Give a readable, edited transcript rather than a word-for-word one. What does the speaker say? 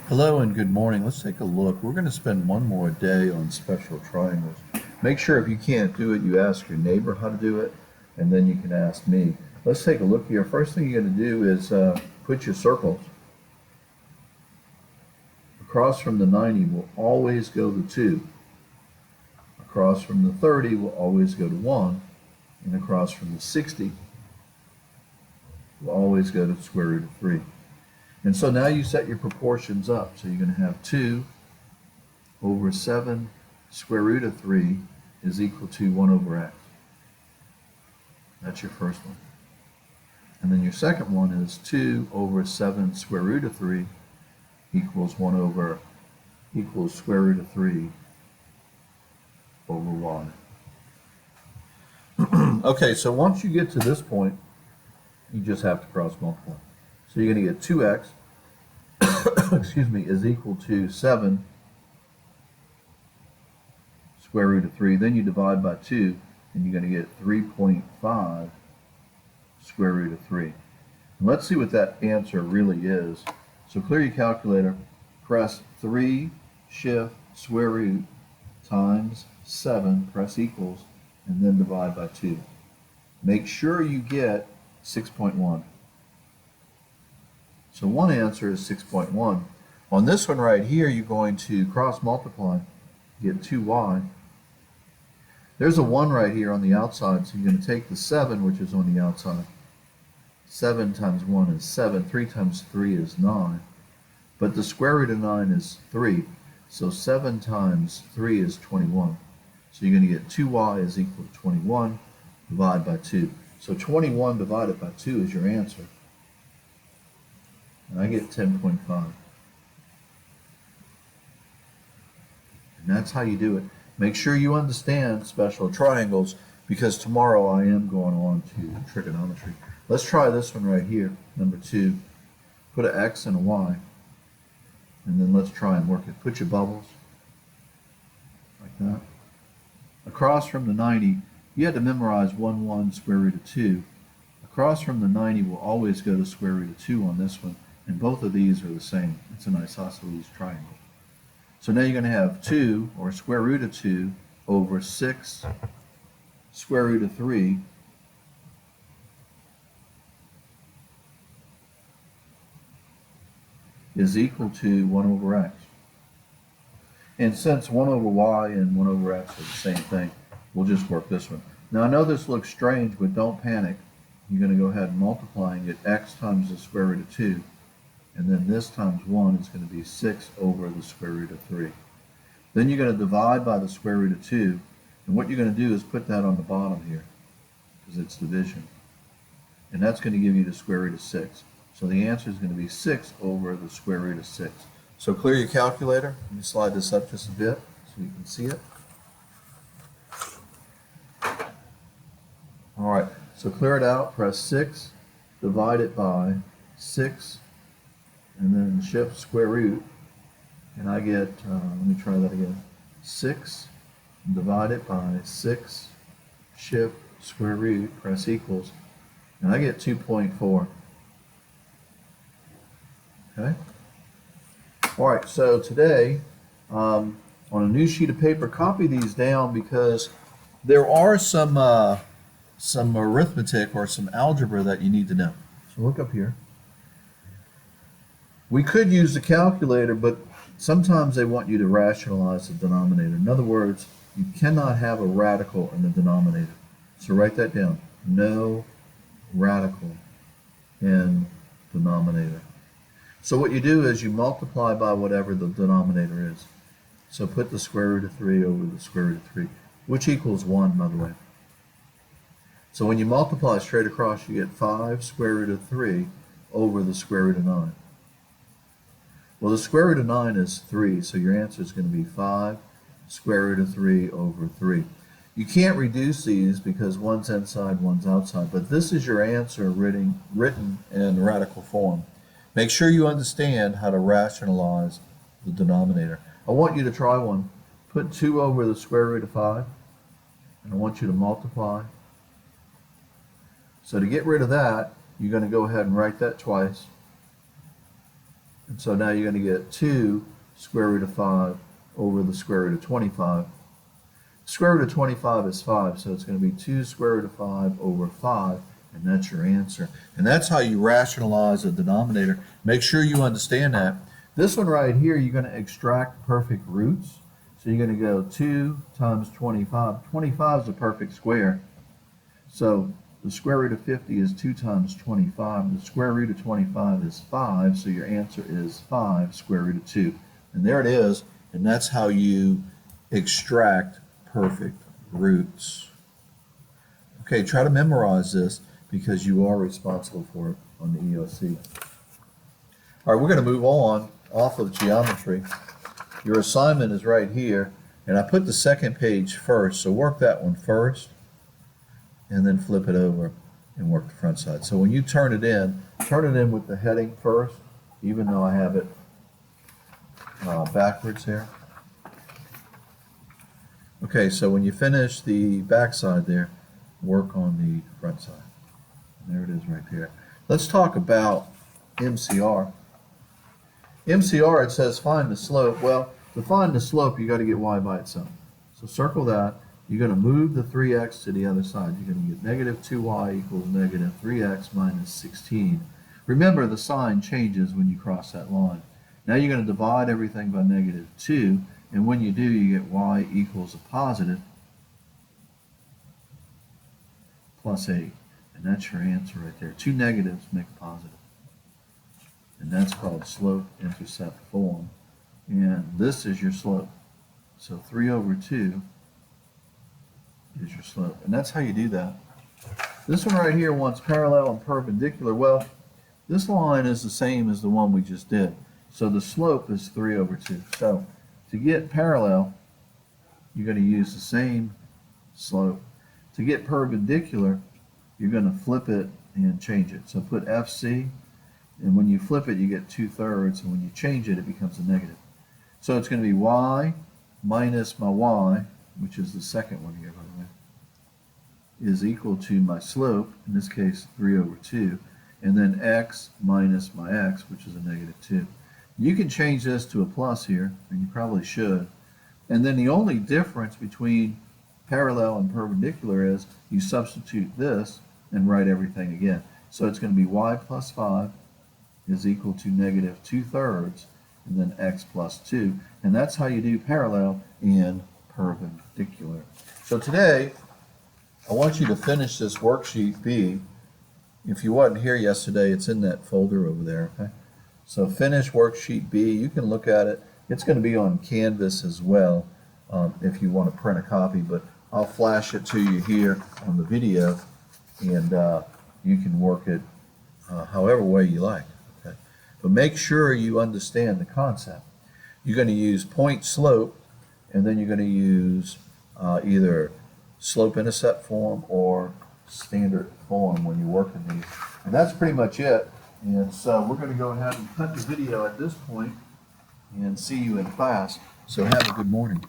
Hello and good morning. Let's take a look. We're going to spend one more day on special triangles. Make sure if you can't do it, you ask your neighbor how to do it, and then you can ask me. Let's take a look here. First thing you're going to do is put your circles. Across from the 90 will always go to 2. Across from the 30 will always go to 1. And across from the 60 will always go to the square root of 3. And so now you set your proportions up. So you're going to have 2 over 7 square root of 3 is equal to 1 over x. That's your first one. And then your second one is 2 over 7 square root of 3 equals 1 over equals square root of 3 over y. Okay, so once you get to this point, you just have to cross multiply. So you're going to get 2x, excuse me, is equal to 7 square root of 3. Then you divide by 2, and you're going to get 3.5 square root of 3. And let's see what that answer really is. So clear your calculator, press 3, shift, square root, times 7, press equals, and then divide by 2. Make sure you get 6.1. So one answer is 6.1. On this one right here, you're going to cross multiply, get 2y. There's a 1 right here on the outside, so you're going to take the 7, which is on the outside. 7 times 1 is 7. 3 times 3 is 9. But the square root of 9 is 3. So 7 times 3 is 21. So you're going to get 2y is equal to 21, divide by 2. So 21 divided by 2 is your answer. And I get 10.5. And that's how you do it. Make sure you understand special triangles, because tomorrow I am going on to trigonometry. Let's try this one right here, number 2. Put an x and a y, and then let's try and work it. Put your bubbles, like that. Across from the 90, you had to memorize 1 square root of 2. Across from the 90 will always go to square root of 2 on this one, and both of these are the same. It's an isosceles triangle. So now you're going to have 2, or square root of 2, over 6 square root of 3 is equal to 1 over x. And since 1 over y and 1 over x are the same thing, we'll just work this one. Now I know this looks strange, but don't panic. You're going to go ahead and multiply and get x times the square root of 2. And then this times 1 is going to be 6 over the square root of 3. Then you're going to divide by the square root of 2. And what you're going to do is put that on the bottom here, because it's division. And that's going to give you the square root of 6. So the answer is going to be 6 over the square root of 6. So clear your calculator. Let me slide this up just a bit so you can see it. All right, so clear it out. Press 6, divide it by 6, and then shift square root. And I get, let me try that again. 6, divide it by 6, shift square root, press equals, and I get 2.4. Okay? All right, so today, on a new sheet of paper, copy these down, because there are some arithmetic or some algebra that you need to know. So look up here. We could use the calculator, but sometimes they want you to rationalize the denominator. In other words, you cannot have a radical in the denominator. So write that down. No radical in denominator. So what you do is you multiply by whatever the denominator is. So put the square root of 3 over the square root of 3, which equals 1, by the way. So when you multiply straight across, you get 5 square root of 3 over the square root of 9. Well, the square root of 9 is 3, so your answer is going to be 5 square root of 3 over 3. You can't reduce these because one's inside, one's outside, but this is your answer written in radical form. Make sure you understand how to rationalize the denominator. I want you to try one. Put 2 over the square root of 5, and I want you to multiply. So to get rid of that, you're going to go ahead and write that twice. And so now you're going to get 2 square root of 5 over the square root of 25. Square root of 25 is 5, so it's going to be 2 square root of 5 over 5, and that's your answer. And that's how you rationalize a denominator. Make sure you understand that. This one right here, you're going to extract perfect roots. So you're going to go 2 times 25. 25 is a perfect square. So the square root of 50 is 2 times 25. The square root of 25 is 5, so your answer is 5 square root of 2. And there it is, and that's how you extract perfect roots. Okay, try to memorize this because you are responsible for it on the EOC. All right, we're going to move on off of geometry. Your assignment is right here, and I put the second page first, so work that one first, and then flip it over and work the front side. So when you turn it in with the heading first, even though I have it backwards here. Okay, so when you finish the back side there, work on the front side. And there it is right there. Let's talk about MCR. MCR, it says find the slope. Well, to find the slope, you got to get y by itself. So circle that. You're going to move the 3x to the other side. You're going to get negative 2y equals negative 3x minus 16. Remember, the sign changes when you cross that line. Now you're going to divide everything by negative 2, and when you do, you get y equals a positive plus 8. And that's your answer right there. 2 negatives make a positive. And that's called slope-intercept form. And this is your slope. So 3 over 2 is your slope. And that's how you do that. This one right here wants parallel and perpendicular. Well, this line is the same as the one we just did. So the slope is 3 over 2. So to get parallel, you're going to use the same slope. To get perpendicular, you're going to flip it and change it. So put FC, and when you flip it, you get 2/3, and when you change it, it becomes a negative. So it's going to be y minus my y, which is the second one here, by the way, is equal to my slope, in this case 3 over 2, and then x minus my x, which is a negative 2. You can change this to a plus here, and you probably should. And then the only difference between parallel and perpendicular is you substitute this and write everything again. So it's going to be y plus 5 is equal to negative 2/3, and then x plus 2. And that's how you do parallel and perpendicular. So today, I want you to finish this worksheet B. If you wasn't here yesterday, it's in that folder over there. Okay? So finish worksheet B. You can look at it. It's going to be on Canvas as well if you want to print a copy, but I'll flash it to you here on the video, and you can work it however way you like. Okay? But make sure you understand the concept. You're going to use point slope, and then you're going to use either slope-intercept form or standard form when you're working these. And that's pretty much it. And so we're going to go ahead and cut the video at this point and see you in class. So have a good morning.